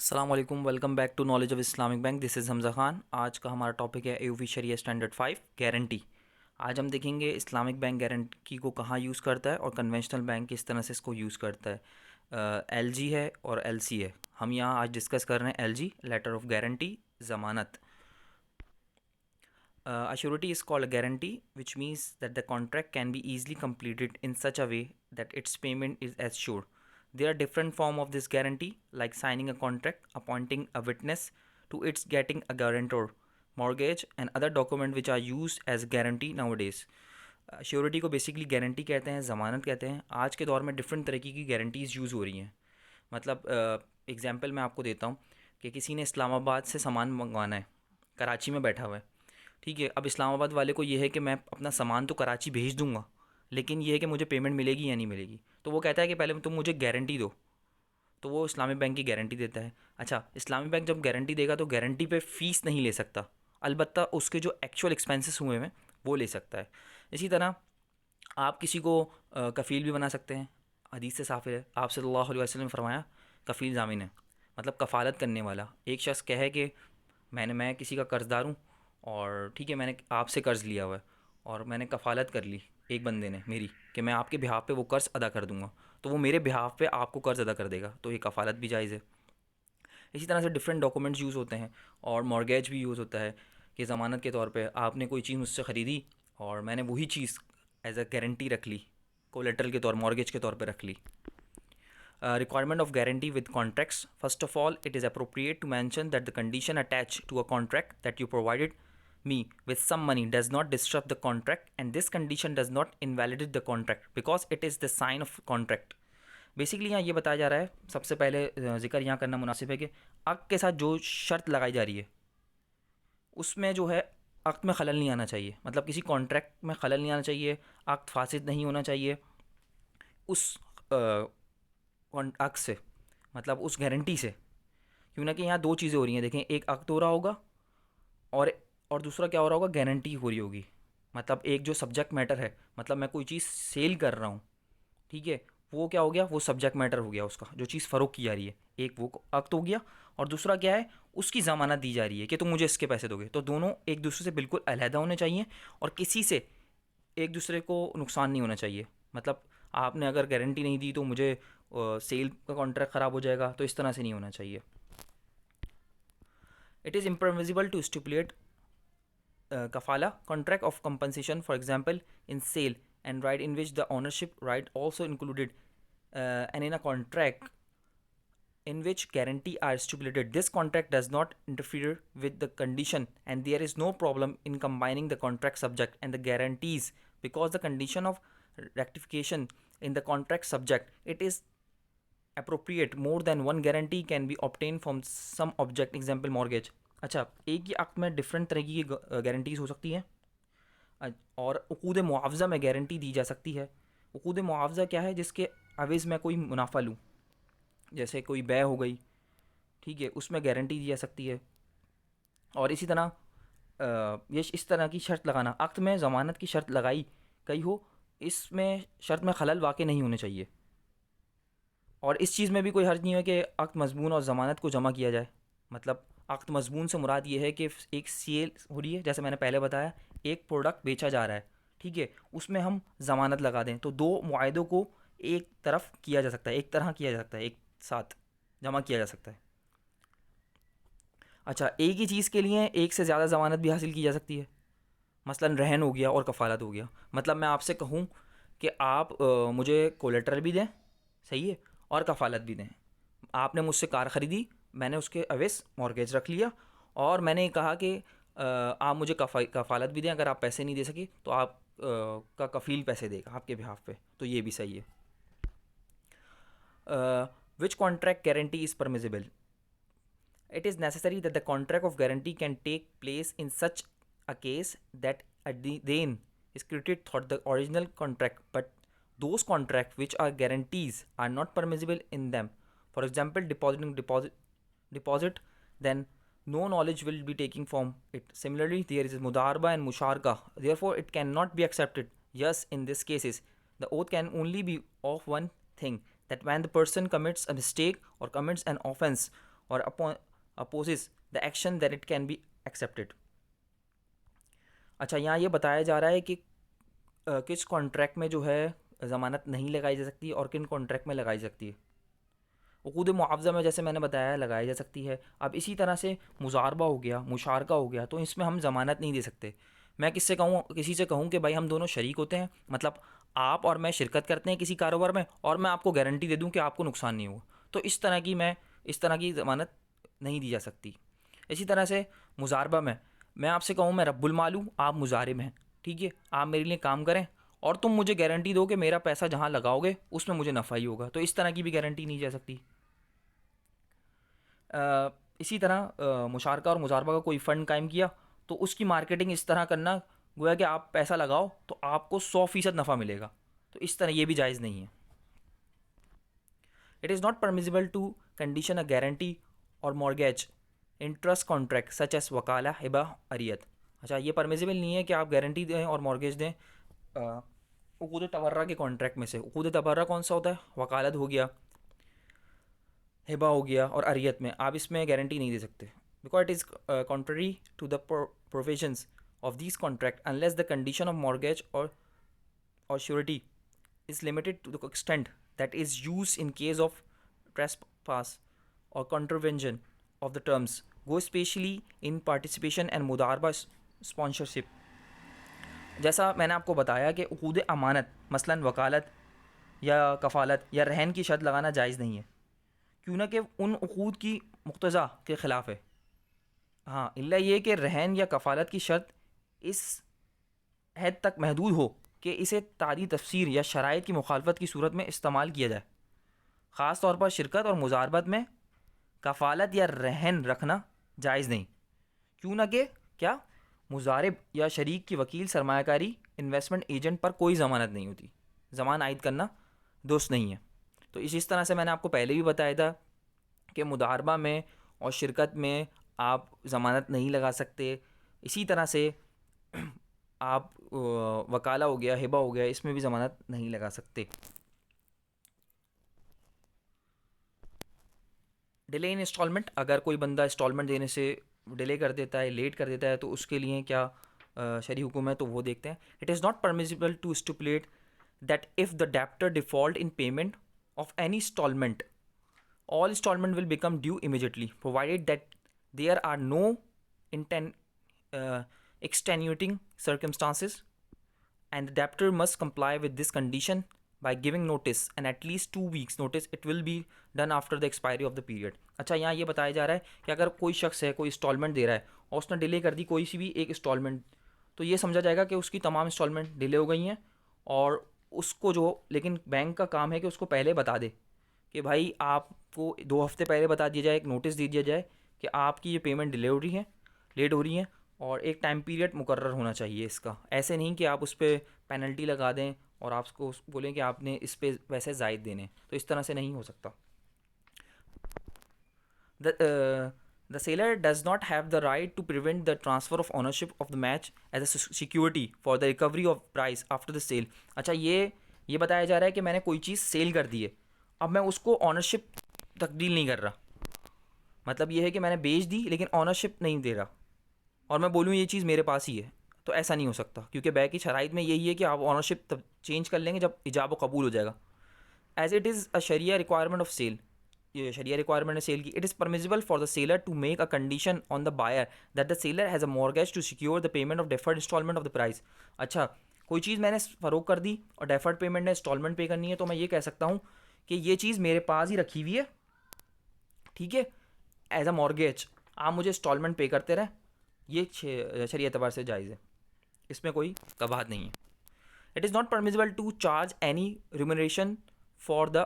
अस्सलाम वालेकुम, welcome back to knowledge of Islamic bank. This is Hamza Khan. आज का हमारा टॉपिक है एयूवी शरिया स्टैंडर्ड 5 गारंटी। आज हम देखेंगे इस्लामिक बैंक गारंटी को कहाँ यूज़ करता है और कन्वेंशनल बैंक किस तरह से इसको यूज़ करता है। एलजी है और एलसी है। हम यहाँ आज डिस्कस कर रहे हैं एलजी, लेटर ऑफ गारंटी, ज़मानत। A surety is called a guarantee, which means that the contract can be easily completed in such a way that its payment is assured. There are different forms of this guarantee, like signing a contract, appointing a witness to its getting a guarantor, mortgage, and other documents which are used as guarantee nowadays. Surety को basically guarantee कहते हैं, ज़मानत कहते हैं। आज के दौर में डिफरेंट तरीके की गारंटीज़ यूज़ हो रही हैं। मतलब एग्जांपल मैं आपको देता हूँ कि किसी ने इस्लामाबाद से सामान मंगवाना है, कराची में बैठा हुआ है, ठीक है। अब इस्लामाबाद वाले को ये है कि मैं अपना सामान तो कराची भेज दूंगा, लेकिन ये है कि मुझे पेमेंट मिलेगी या नहीं मिलेगी। तो वो कहता है कि पहले तुम मुझे गारंटी दो, तो वो इस्लामी बैंक की गारंटी देता है। अच्छा, इस्लामी बैंक जब गारंटी देगा तो गारंटी पे फ़ीस नहीं ले सकता, अलबत्ता उसके जो एक्चुअल एक्सपेंसेस हुए हैं वो ले सकता है। इसी तरह आप किसी को कफ़ील भी बना सकते हैं। हदीस से साफ़ है, आप सल्लल्लाहु अलैहि वसल्लम ने फरमाया कफ़ील ज़ामिन है, मतलब कफ़ालत करने वाला। एक शख्स कहे कि मैं किसी का कर्ज़दार हूँ और ठीक है, मैंने आपसे कर्ज़ लिया हुआ है और मैंने कफ़ालत कर ली एक बंदे ने मेरी कि मैं आपके बिहाफ़ पे वो कर्ज़ अदा कर दूंगा, तो वो मेरे बिहाफ़ पे आपको कर्ज़ अदा कर देगा, तो ये कफ़ालत भी जायज़ है। इसी तरह से डिफरेंट डॉक्यूमेंट्स यूज़ होते हैं और मॉर्गेज भी यूज़ होता है कि ज़मानत के तौर पे आपने कोई चीज़ मुझसे ख़रीदी और मैंने वही चीज़ एज अ गारंटी रख ली, कोलेटरल के तौर, मॉर्गेज के तौर पे रख ली। Requirement of guarantee with contracts. First of all, it is appropriate to mention that the condition attached to a contract that you provided me with some money does not disrupt the contract, and this condition does not invalidate the contract because it is the sign of contract. Basically यहाँ ये बताया जा रहा है, सबसे पहले जिक्र यहाँ करना मुनासिब है कि अक़्द के साथ जो शर्त लगाई जा रही है उसमें जो है अक़्द में ख़लल नहीं आना चाहिए। मतलब किसी कॉन्ट्रैक्ट में ख़लल नहीं आना चाहिए, अक़्द फासिद नहीं होना चाहिए उस अक़्द से, मतलब उस गारंटी से। क्यों ना कि यहाँ दो चीज़ें हो रही हैं, देखें, एक अक़्द हो रहा होगा और दूसरा क्या हो रहा होगा, गारंटी हो रही होगी। मतलब एक जो सब्जेक्ट मैटर है, मतलब मैं कोई चीज़ सेल कर रहा हूँ, ठीक है, वो क्या हो गया, वो सब्जेक्ट मैटर हो गया उसका, जो चीज़ फ़रोख्त की जा रही है, एक वो अक़्द हो गया। और दूसरा क्या है, उसकी ज़मानत दी जा रही है कि तुम मुझे इसके पैसे दोगे। तो दोनों एक दूसरे से बिल्कुल अलहदा होने चाहिए और किसी से एक दूसरे को नुकसान नहीं होना चाहिए। मतलब आपने अगर गारंटी नहीं दी तो मुझे सेल का कॉन्ट्रैक्ट ख़राब हो जाएगा, तो इस तरह से नहीं होना चाहिए। It is impermissible to stipulate kafala contract of compensation, for example in sale and right, in which the ownership right also included, and in a contract in which guarantee are stipulated, this contract does not interfere with the condition and there is no problem in combining the contract subject and the guarantees, because the condition of rectification in the contract subject, it is appropriate more than one guarantee can be obtained from some object, example mortgage। अच्छा, एक ही अक़्द में different तरह की guarantees हो सकती हैं और उक़ूद मुआवज़ा में गारंटी दी जा सकती है। उक़ूद मुआवज़ा क्या है, जिसके अवज़ में कोई मुनाफ़ा लूँ, जैसे कोई बै हो गई, ठीक है, उसमें गारंटी दी जा सकती है। और इसी तरह ये इस तरह की शर्त लगाना, अक़्द में ज़मानत की शर्त लगाई गई हो, इसमें शर्त में खलल वाक़ नहीं होने चाहिए। और इस चीज़ में भी कोई हर्ज नहीं है कि अक़्द मज़मून और ज़मानत को जमा किया जाए। मतलब अक़्द मज़मून से मुराद ये है कि एक सेल हो रही है, जैसे मैंने पहले बताया, एक प्रोडक्ट बेचा जा रहा है, ठीक है, उसमें हम ज़मानत लगा दें तो दो मुआहदों को एक तरफ किया जा सकता है, एक तरह किया जा सकता है, एक साथ जमा किया जा सकता है। अच्छा, एक ही चीज़ के लिए एक से ज़्यादा ज़मानत भी हासिल की जा सकती है। मसलन रहन हो गया और कफ़ालत हो गया। मतलब मैं आपसे कहूँ कि आप मुझे कोलेटरल भी दें, सही है, और कफ़ालत भी दें। आपने मुझसे कार ख़रीदी, मैंने उसके अवज़ मॉर्गेज रख लिया और मैंने कहा कि आप मुझे कफ़ालत भी दें, अगर आप पैसे नहीं दे सके तो आप का कफ़ील पैसे देगा आपके बिहाफ़ पे, तो ये भी सही है। Which contract guarantee is permissible? It is necessary that the contract of guarantee can take place in such a case that then is created thought the original contract, but those contracts which are guarantees are not permissible in them. For example, deposit, then no knowledge will be taking from it. Similarly, there is mudarba and musharka. Therefore, it cannot be accepted. Yes, in these cases, the oath can only be of one thing, that when the person commits a mistake or commits an offense और opposes the action that it can be accepted. अच्छा, यहाँ ये बताया जा रहा है कि किस कॉन्ट्रैक्ट में जो है ज़मानत नहीं लगाई जा सकती और किन कॉन्ट्रैक्ट में लगाई जा सकती है। उक़ूद मुआवज़ा में जैसे मैंने बताया लगाई जा सकती है। अब इसी तरह से मुजारबा हो गया, मुशारका हो गया, तो इसमें हम ज़मानत नहीं दे सकते। मैं किसी से कहूँ कि भाई हम दोनों शरीक होते हैं, मतलब आप और मैं शिरकत करते हैं किसी कारोबार में, और मैं आपको गारंटी दे दूँ कि आपको नुकसान नहीं होगा, तो इस तरह की ज़मानत नहीं दी जा सकती। इसी तरह से मुजारबा में मैं आपसे कहूँ मैं रब्बुल माल हूँ, आप मुजारिब हैं, ठीक है, आप मेरे लिए काम करें और तुम मुझे गारंटी दो कि मेरा पैसा जहाँ लगाओगे उसमें मुझे नफ़ा ही होगा, तो इस तरह की भी गारंटी नहीं जा सकती। इसी तरह मुशारका और मुजारबा का कोई फ़ंड कायम किया तो उसकी मार्केटिंग इस तरह करना गोया कि आप पैसा लगाओ तो आपको 100% नफ़ा मिलेगा, तो इस तरह ये भी जायज़ नहीं है। It is not permissible to condition a guarantee और mortgage interest contract such as वकाला हिबा अरियत। अच्छा, ये परमिसिबल नहीं है कि आप गारंटी दें और मॉर्गेज दें उक़ूद तबर्रा के कॉन्ट्रैक्ट में से। उक़ूद तबर्रा कौन सा होता है? वकालत हो गया, हिबा हो गया और अरियत में आप इसमें गारंटी नहीं दे सकते, because it is contrary to the provisions of this contract unless the condition of mortgage or surety is limited to the extent that is used in case of trespass or contravention of the terms, go especially in participation and मुदारबा sponsorship। जैसा मैंने आपको बताया कि उक़ूद अमानत मसलन वकालत या कफ़ालत या रहन की शर्त लगाना जायज़ नहीं है, क्यों ना कि उन उक़ूद की मुक़्तज़ा के ख़िलाफ़ है। हाँ, इल्ला ये कि रहन या कफ़ालत की शर्त इस हद तक महदूद हो कि इसे तादी तफसीर या शराइत की मुखालफत की सूरत में इस्तेमाल किया जाए। ख़ास तौर पर शिरकत और मुजारबत में कफ़ालत या रहन रखना जायज़ नहीं, क्यों ना कि क्या मुजारिब या शरीक की वकील सरमायाकारी इन्वेस्टमेंट एजेंट पर कोई ज़मानत नहीं होती, ज़मान आयद करना दुरुस्त नहीं है। तो इस तरह से मैंने आपको पहले भी बताया था कि मुदारबा में और शिरकत में आप ज़मानत नहीं लगा सकते। इसी तरह से आप वकाला हो गया, हिबा हो गया, इसमें भी ज़मानत नहीं लगा सकते। डिले इन इंस्टॉलमेंट, अगर कोई बंदा इंस्टॉलमेंट देने से डिले कर देता है, लेट कर देता है, तो उसके लिए क्या शरई हुक्म है, तो वो देखते हैं। It is not permissible to stipulate that if the debtor default in payment of any installment all installment will become due immediately provided that there are no extenuating circumstances, and the debtor must comply with this condition by giving notice and at least 2 weeks notice it will be done after the expiry of the period। अच्छा, यहाँ ये बताया जा रहा है कि अगर कोई शख्स है, कोई इंस्टॉलमेंट दे रहा है और उसने डिले कर दी कोई सी भी एक इंस्टॉलमेंट, तो ये समझा जाएगा कि उसकी तमाम इंस्टॉलमेंट डिले हो गई हैं, और उसको जो, लेकिन बैंक का काम है कि उसको पहले बता दे कि भाई आपको 2 हफ्ते पहले बता दिया जाए, एक नोटिस दे दिया जाए कि आपकी ये पेमेंट डिले हो रही है, लेट हो रही है, और एक टाइम पीरियड मुकर्रर होना चाहिए इसका। ऐसे नहीं कि आप उस पर पेनल्टी लगा दें और आपको बोलें कि आपने इस पे वैसे ज़ायद देने, तो इस तरह से नहीं हो सकता। The seller does not have the right to prevent the transfer of ownership of the match as a security for the recovery of price after the sale। अच्छा, ये बताया जा रहा है कि मैंने कोई चीज़ सेल कर दी है, अब मैं उसको ऑनरशिप तब्दील नहीं कर रहा, मतलब ये है कि मैंने बेच दी लेकिन ऑनरशिप नहीं दे रहा, और मैं बोलूँ ये चीज़ मेरे पास ही है, तो ऐसा नहीं हो सकता, क्योंकि बैक की शराइत में यही है कि आप ऑनरशिप तब चेंज कर लेंगे जब इजाब कबूल हो जाएगा। As it is a sharia requirement of sale, ये शरिया रिक्वायरमेंट है सेल की। It is permissible for the seller to make a condition on the buyer that the seller has a mortgage to secure the payment of deferred installment of the price. अच्छा, कोई चीज़ मैंने फ़रोग कर दी और deferred payment ने instalment पे करनी है, तो मैं ये कह सकता हूँ कि ये चीज़ मेरे पास ही रखी हुई है, ठीक है, एज अ मॉर्गेज, आप मुझे इंस्टॉलमेंट पे करते रहें, ये शरीय एतबार से जायज़ है, इसमें कोई कबाहत नहीं है। It is not permissible to charge any remuneration for the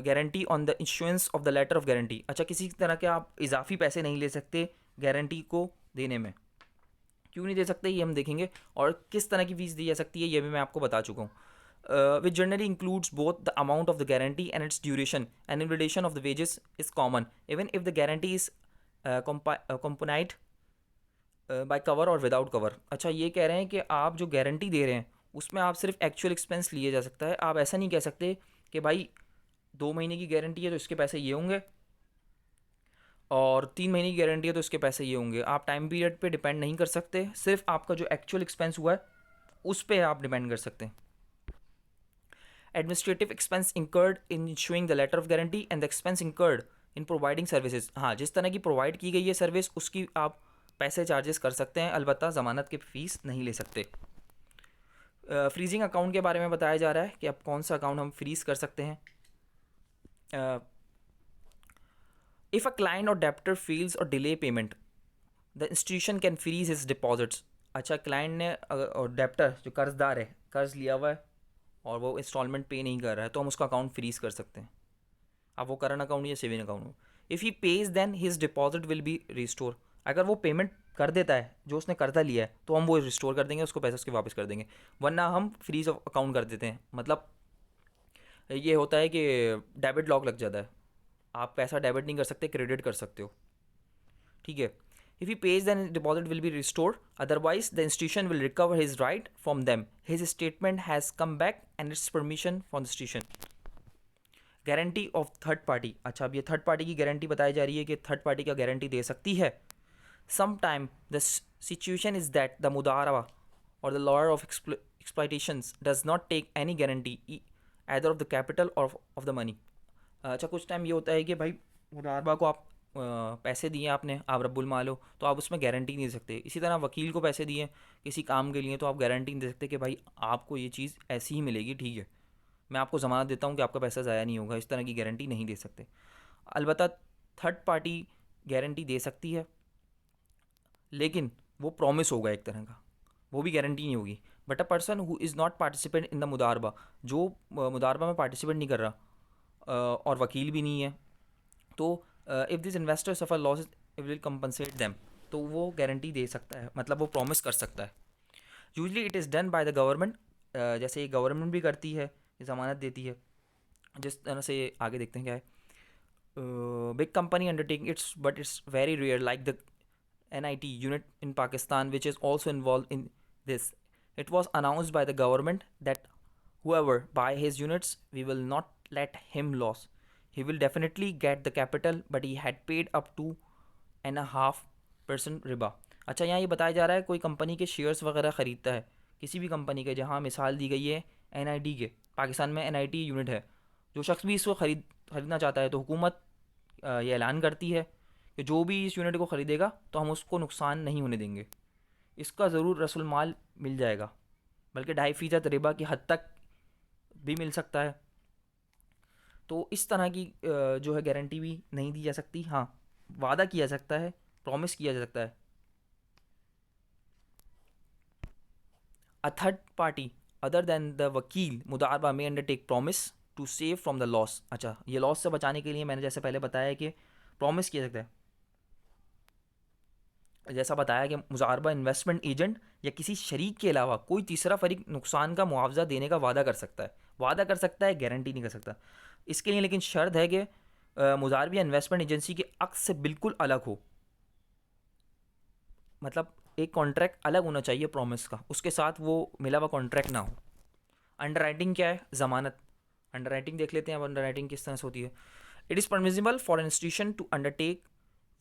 guarantee on the insurance of the letter of guarantee. अच्छा, किसी तरह के आप इजाफी पैसे नहीं ले सकते गारंटी को देने में। क्यों नहीं दे सकते ये हम देखेंगे, और किस तरह की फ़ीस दी जा सकती है ये भी मैं आपको बता चुका हूँ। which generally includes both the amount of the guarantee and its duration, and invalidation of the wages is common even if the guarantee is accompanied by cover or without cover। अच्छा, ये कह रहे हैं कि आप जो गारंटी दे रहे हैं उसमें आप सिर्फ एक्चुअल एक्सपेंस लिए जा सकता है, आप ऐसा नहीं कह सकते कि भाई 2 महीने की गारंटी है तो इसके पैसे ये होंगे और 3 महीने की गारंटी है तो इसके पैसे ये होंगे। आप टाइम पीरियड पे डिपेंड नहीं कर सकते, सिर्फ आपका जो एक्चुअल एक्सपेंस हुआ है उस पर आप डिपेंड कर सकते हैं। Administrative expense incurred in issuing the letter of guarantee and the expense incurred in providing services. हाँ, जिस तरह की प्रोवाइड की गई है सर्विस उसकी आप पैसे चार्जेस कर सकते हैं, अलबत्ता ज़मानत की फ़ीस नहीं ले सकते। फ्रीजिंग अकाउंट के बारे में बताया जा रहा है कि अब कौन सा अकाउंट हम फ्रीज कर सकते हैं। If a client or debtor fails or delay payment the institution can freeze his deposits. अच्छा, क्लाइंट ने और डेप्टर जो कर्जदार है, कर्ज लिया हुआ है और वो इंस्टॉलमेंट पे नहीं कर रहा है, तो हम उसका अकाउंट फ्रीज कर सकते हैं। अब वो करंट अकाउंट या सेविंग अकाउंट हो। If he pays then his deposit will be restore. अगर वो पेमेंट कर देता है जो उसने कर्जा लिया है तो हम वो रिस्टोर कर देंगे, उसको पैसे उसके वापस कर देंगे, वरना हम फ्रीज अकाउंट कर देते हैं। मतलब ये होता है कि डेबिट लॉक लग जाता है, आप पैसा डेबिट नहीं कर सकते, क्रेडिट कर सकते हो। ठीक है। If he pays then deposit will be restored, otherwise the institution will recover his right from them. His statement has come back and its permission from the institution. Guarantee of third party. अच्छा, अब ये third party की guarantee बताई जा रही है कि third party का गारंटी दे सकती है। Sometime the situation is that the mudaraba or the lawyer of exploitations does not take any guarantee either of the capital or of the money. अच्छा, कुछ टाइम ये होता है कि भाई मुदारबा को आप पैसे दिए आपने, आप रब्बुल माल हो, तो आप उसमें गारंटी नहीं दे सकते। इसी तरह वकील को पैसे दिए किसी काम के लिए तो आप गारंटी नहीं दे सकते कि भाई आपको ये चीज़ ऐसी ही मिलेगी, ठीक है, मैं आपको ज़मानत देता हूँ कि आपका पैसा ज़ाया नहीं होगा, इस तरह की गारंटी नहीं दे सकते। अलबत्ता थर्ड पार्टी गारंटी दे सकती है, लेकिन वो प्रॉमिस होगा एक तरह का, वो भी गारंटी नहीं होगी। But a person who is not participant in the मुदारबा, जो मुदारबा में पार्टिसिपेट नहीं कर रहा और वकील भी नहीं है, तो if this investor suffer loss it will compensate them, तो वो गारंटी दे सकता है, मतलब वो प्रॉमिस कर सकता है। Usually it is done by the government, जैसे ये गवर्नमेंट भी करती है, ये ज़मानत देती है। जिस तरह से आगे देखते हैं क्या है, big company undertaking its but its very rare like the NIT unit in Pakistan, which is also involved in this. It was announced by the government that whoever buy his units, we will not let him loss. He will definitely get the capital, but he had paid up to 2.5% Riba. अच्छा, यहाँ ये बताया जा रहा है कोई company के shares वगैरह ख़रीदता है, किसी भी कंपनी के, जहाँ मिसाल दी गई है NIT के, पाकिस्तान में NIT यूनिट है, जो शख्स भी इसको ख़रीदना चाहता है तो हुकूमत ये ऐलान करती है कि जो भी इस यूनिट को ख़रीदेगा तो हम उसको नुकसान नहीं होने देंगे, इसका ज़रूर रसूल माल मिल जाएगा, बल्कि 2.5% रिबा की हद तक भी मिल सकता है। तो इस तरह की जो है गारंटी भी नहीं दी जा सकती। हाँ, वादा किया जा सकता है, प्रॉमिस किया जा सकता है। A third party other than the वकील मुदारबा में undertake promise to save from the loss. अच्छा, ये लॉस से बचाने के लिए मैंने जैसे पहले बताया कि प्रॉमिस किया सकता है, जैसा बताया कि मुजारबा इन्वेस्टमेंट एजेंट या किसी शरीक के अलावा कोई तीसरा फरीक नुकसान का मुआवजा देने का वादा कर सकता है, गारंटी नहीं कर सकता। इसके लिए लेकिन शर्त है कि मुजारबा इन्वेस्टमेंट एजेंसी के अक्स से बिल्कुल अलग हो, मतलब एक कॉन्ट्रैक्ट अलग होना चाहिए प्रॉमिस का, उसके साथ वो मिला हुआ कॉन्ट्रैक्ट ना हो। अंडर राइटिंग क्या है? ज़मानत। अंडर राइटिंग देख लेते हैं अब अंडर राइटिंग किस तरह से होती है। It is permissible for an institution to undertake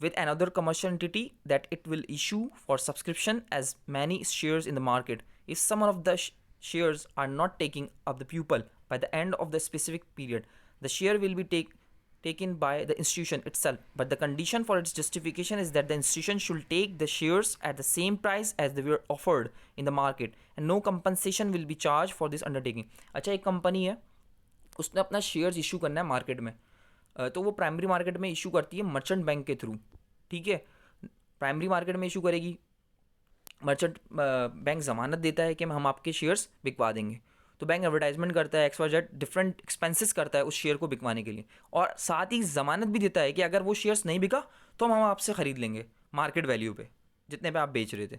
with another commercial entity that it will issue for subscription as many shares in the market. If some of the shares are not taken of the pupil by the end of the specific period, the share will be taken by the institution itself. But the condition for its justification is that the institution should take the shares at the same price as they were offered in the market, and no compensation will be charged for this undertaking. अच्छा, एक company है, उसने अपना shares issue करना है market में, तो वो प्राइमरी मार्केट में इशू करती है मर्चेंट बैंक के थ्रू। ठीक है, प्राइमरी मार्केट में इशू करेगी, मर्चेंट बैंक ज़मानत देता है कि हम आपके शेयर्स बिकवा देंगे, तो बैंक एडवर्टाइजमेंट करता है, XYZ डिफरेंट एक्सपेंसेस करता है उस शेयर को बिकवाने के लिए, और साथ ही ज़मानत भी देता है कि अगर वो शेयर्स नहीं बिका तो हम आपसे ख़रीद लेंगे मार्केट वैल्यू पे, जितने पे आप बेच रहे थे।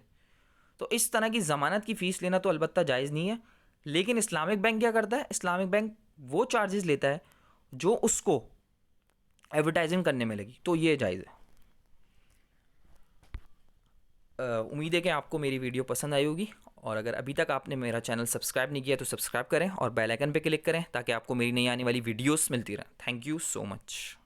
तो इस तरह की ज़मानत की फ़ीस लेना तो अलबत्ता जायज़ नहीं है। लेकिन इस्लामिक बैंक क्या करता है? इस्लामिक बैंक वो चार्जेस लेता है जो उसको एडवर्टाइजिंग करने में लगी, तो ये जायज़ है। उम्मीद है कि आपको मेरी वीडियो पसंद आई होगी, और अगर अभी तक आपने मेरा चैनल सब्सक्राइब नहीं किया तो सब्सक्राइब करें और बेल आइकन पे क्लिक करें ताकि आपको मेरी नई आने वाली वीडियोस मिलती रहें। Thank you so much.